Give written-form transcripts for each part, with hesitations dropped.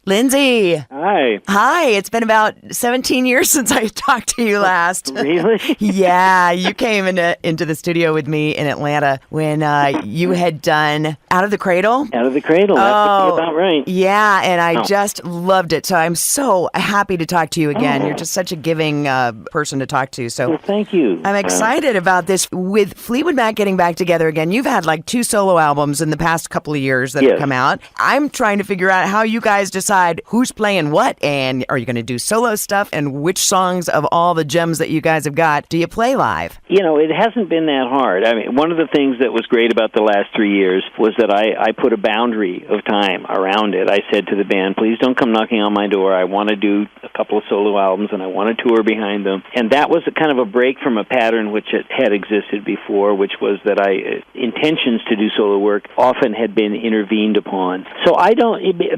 Lindsey. Hi. Hi. It's been about 17 years since I talked to you last. Really? Yeah. You came into the studio with me in Atlanta when you had done Out of the Cradle. Out of the Cradle. That would be about right. Yeah. And I just loved it. So I'm so happy to talk to you again. You're just such a giving person to talk to. So well, thank you. I'm excited about this. With Fleetwood Mac getting back together again, you've had like 2 solo albums in the past couple of years that have come out. I'm trying to figure out how you guys decide who's playing what, and are you going to do solo stuff, and which songs of all the gems that you guys have got do you play live? You know, it hasn't been that hard. I mean, one of the things that was great about the last 3 years was that I put a boundary of time around it. I said to the band, please don't come knocking on my door. I want to do a couple of solo albums, and I want to tour behind them. And that was a kind of a break from a pattern which had existed before, which was that intentions to do solo work often had been intervened upon. So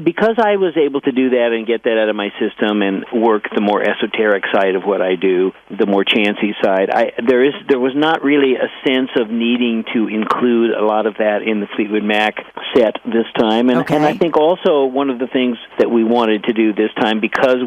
because I was able to do that and get that out of my system and work the more esoteric side of what I do, the more chancy side, there was not really a sense of needing to include a lot of that in the Fleetwood Mac set this time. And I think also one of the things that we wanted to do this time, because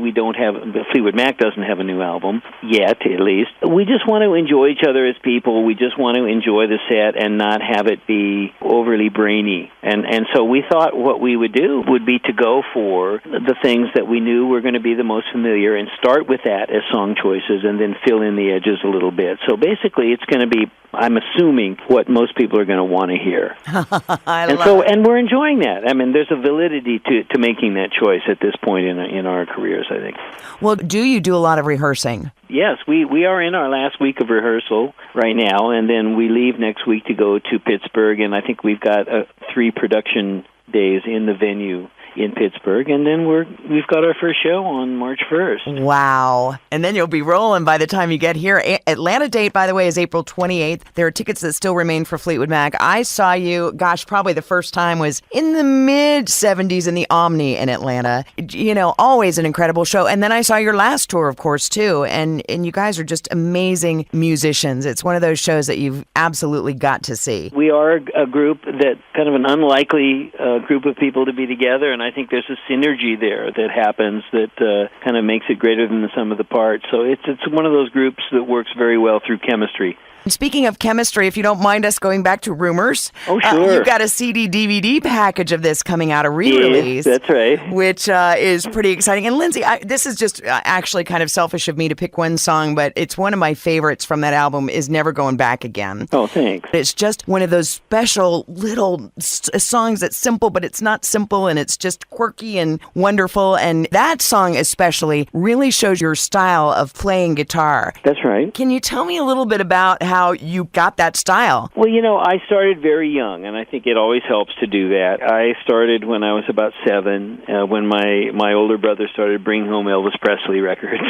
Fleetwood Mac doesn't have a new album yet, at least, we just want to enjoy each other as people. We just want to enjoy the set and not have it be overly brainy. And so we thought what we would do would be to go for the things that we knew were going to be the most familiar and start with that as song choices and then fill in the edges a little bit. So basically it's going to be, I'm assuming, what most people are going to want to hear. And we're enjoying that. I mean, there's a validity to making that choice at this point in our careers, I think. Well, do you do a lot of rehearsing? Yes, we are in our last week of rehearsal right now, and then we leave next week to go to Pittsburgh, and I think we've got 3 production days in the venue in Pittsburgh, and then we've got our first show on March 1st. Wow. And then you'll be rolling by the time you get here. Atlanta date, by the way, is April 28th. There are tickets that still remain for Fleetwood Mac. I saw you, probably the first time was in the mid-'70s in the Omni in Atlanta. You know, always an incredible show. And then I saw your last tour, of course, too. And you guys are just amazing musicians. It's one of those shows that you've absolutely got to see. We are a group that kind of an unlikely group of people to be together, and I think there's a synergy there that happens that kind of makes it greater than the sum of the parts. So it's one of those groups that works very well through chemistry. Speaking of chemistry, if you don't mind us going back to rumors. Oh, sure. You've got a CD-DVD package of this coming out, a re-release. Yes, that's right. Which is pretty exciting. And Lindsey, this is just actually kind of selfish of me to pick one song, but it's one of my favorites from that album is Never Going Back Again. Oh, thanks. It's just one of those special little songs that's simple, but it's not simple, and it's just quirky and wonderful. And that song especially really shows your style of playing guitar. That's right. Can you tell me a little bit about how you got that style? Well, you know, I started very young, and I think it always helps to do that. I started when I was about 7, when my older brother started bringing home Elvis Presley records.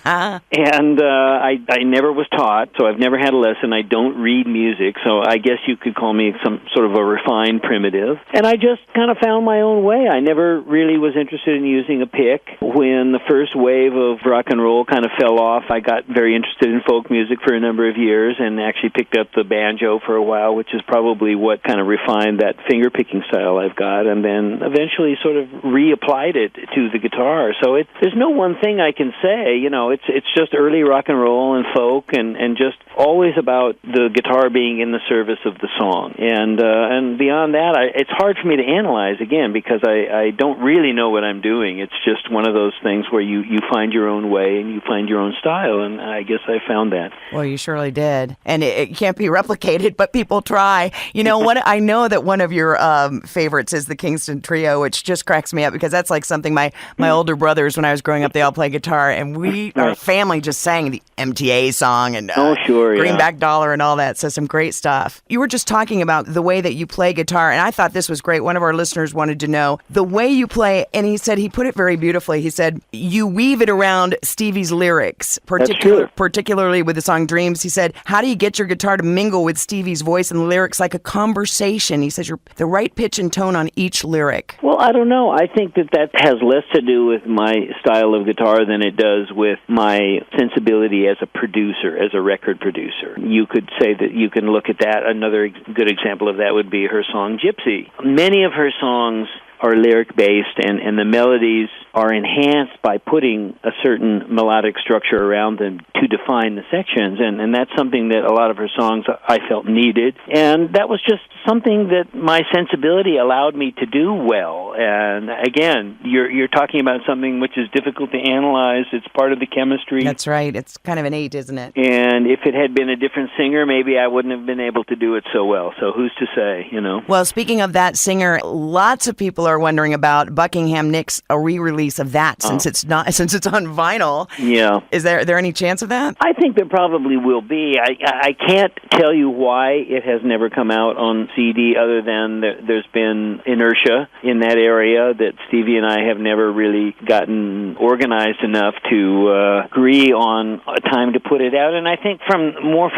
And I never was taught, so I've never had a lesson. I don't read music, so I guess you could call me some sort of a refined primitive. And I just kind of found my own way. I never really was interested in using a pick. When the first wave of rock and roll kind of fell off, I got very interested in folk music for a number of years, and actually picked up the banjo for a while, which is probably what kind of refined that finger-picking style I've got, and then eventually sort of reapplied it to the guitar. So there's no one thing I can say. You know, it's just early rock and roll and folk, and just always about the guitar being in the service of the song. And beyond that, it's hard for me to analyze, again, because I don't really know what I'm doing. It's just one of those things where you find your own way and you find your own style, and I guess I found that. Well, you surely did. And it can't be replicated, but people try. You know, I know that one of your favorites is the Kingston Trio, which just cracks me up because that's like something my older brothers, when I was growing up, they all play guitar, and our family just sang the MTA song and Greenback Dollar and all that. So some great stuff. You were just talking about the way that you play guitar, and I thought this was great. One of our listeners wanted to know the way you play, and he said he put it very beautifully. He said you weave it around Stevie's lyrics, particularly with the song Dreams. He said, how do you get your guitar to mingle with Stevie's voice and the lyrics like a conversation? He says you're the right pitch and tone on each lyric. Well, I don't know. I think that has less to do with my style of guitar than it does with my sensibility as a producer, as a record producer. You could say that you can look at that. Another good example of that would be her song Gypsy. Many of her songs are lyric-based, and the melodies are enhanced by putting a certain melodic structure around them to define the sections, and that's something that a lot of her songs I felt needed, and that was just something that my sensibility allowed me to do well. And again, you're talking about something which is difficult to analyze. It's part of the chemistry. That's right. It's kind of innate, isn't it? And if it had been a different singer, maybe I wouldn't have been able to do it so well. So who's to say, you know? Well, speaking of that singer, lots of people are wondering about Buckingham Nicks, a re-release of that since it's on vinyl. Yeah. Is there any chance of that? I think there probably will be. I can't tell you why it has never come out on CD other than there's been inertia in that area that Stevie and I have never really gotten organized enough to agree on a time to put it out. And I think from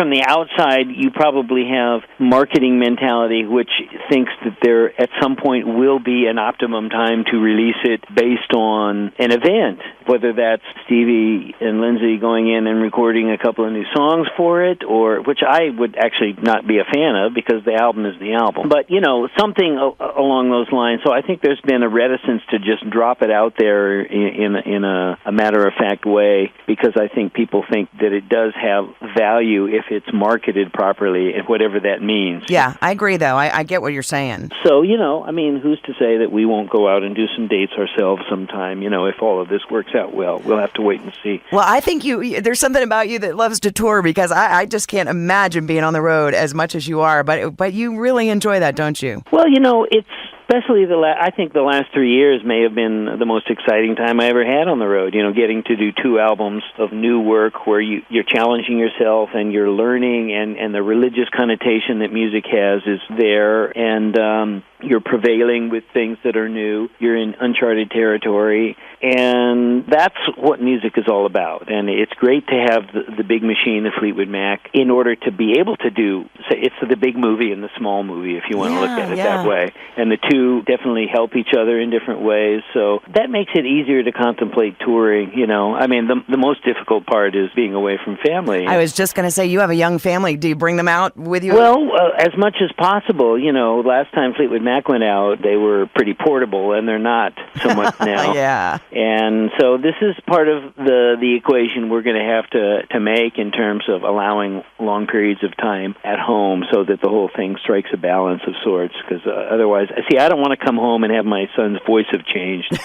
the outside, you probably have marketing mentality which thinks that there at some point will be an optimum time to release it based on an event, whether that's Stevie and Lindsey going in and recording a couple of new songs for it, or which I would actually not be a fan of because the album is the album. But, you know, something along those lines. So I think there's been a reticence to just drop it out there in a matter-of-fact way because I think people think that it does have value if it's marketed properly, and whatever that means. Yeah, I agree, though. I get what you're saying. So, you know, I mean, who's to say that we won't go out and do some dates ourselves sometime, you know, if all of this works out well. We'll have to wait and see. Well, I think there's something about you that loves to tour because I just can't imagine being on the road as much as you are, but you really enjoy that, don't you? Well, you know, it's especially I think the last 3 years may have been the most exciting time I ever had on the road. You know, getting to do 2 albums of new work where you're challenging yourself and you're learning, and the religious connotation that music has is there, and you're prevailing with things that are new. You're in uncharted territory, and that's what music is all about. And it's great to have the big machine, the Fleetwood Mac, in order to be able to do, say, it's the big movie and the small movie, if you want to look at it that way. And the two definitely help each other in different ways. So that makes it easier to contemplate touring, you know. I mean, the most difficult part is being away from family. I was just going to say, you have a young family. Do you bring them out with you? Well, as much as possible. You know, last time Fleetwood Mac went out, they were pretty portable, and they're not so much now. Yeah. And so this is part of the equation we're going to have to make in terms of allowing long periods of time at home so that the whole thing strikes a balance of sorts, because otherwise, see, I don't want to come home and have my son's voice have changed.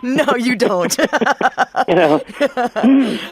No, you don't. You know.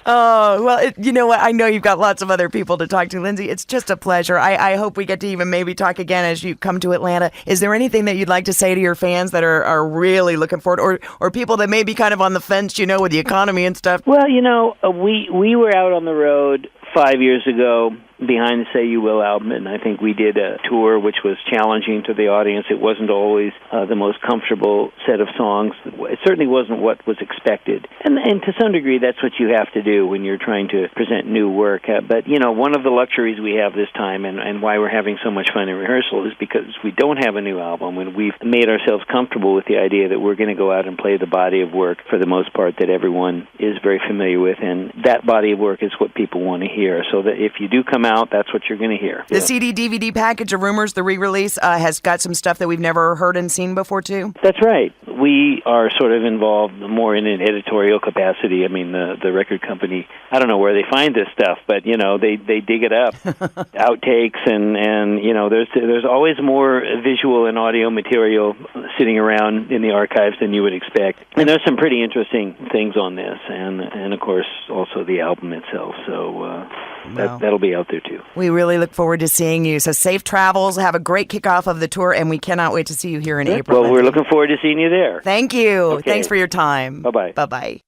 Oh, well, you know what? I know you've got lots of other people to talk to, Lindsey. It's just a pleasure. I hope we get to even maybe talk again as you come to Atlanta. Is there anything that you'd like to say to your fans that are really looking forward, or people that may be kind of on the fence, you know, with the economy and stuff? Well, you know, we were out on the road 5 years ago behind the Say You Will album, and I think we did a tour which was challenging to the audience. It wasn't always the most comfortable set of songs. It certainly wasn't what was expected. And to some degree, that's what you have to do when you're trying to present new work. But, you know, one of the luxuries we have this time, and why we're having so much fun in rehearsal, is because we don't have a new album, and we've made ourselves comfortable with the idea that we're going to go out and play the body of work, for the most part, that everyone is very familiar with, and that body of work is what people want to hear. So that if you do come out, that's what you're going to hear. The CD-DVD package of Rumors, the re-release, has got some stuff that we've never heard and seen before, too? That's right. We are sort of involved more in an editorial capacity. I mean, the record company, I don't know where they find this stuff, but, you know, they dig it up. Outtakes, and you know, there's always more visual and audio material sitting around in the archives than you would expect. And there's some pretty interesting things on this, and of course, also the album itself. So that'll be out there, too. We really look forward to seeing you. So safe travels. Have a great kickoff of the tour, and we cannot wait to see you here in April. Well, we're looking forward to seeing you there. Thank you. Okay. Thanks for your time. Bye-bye. Bye-bye.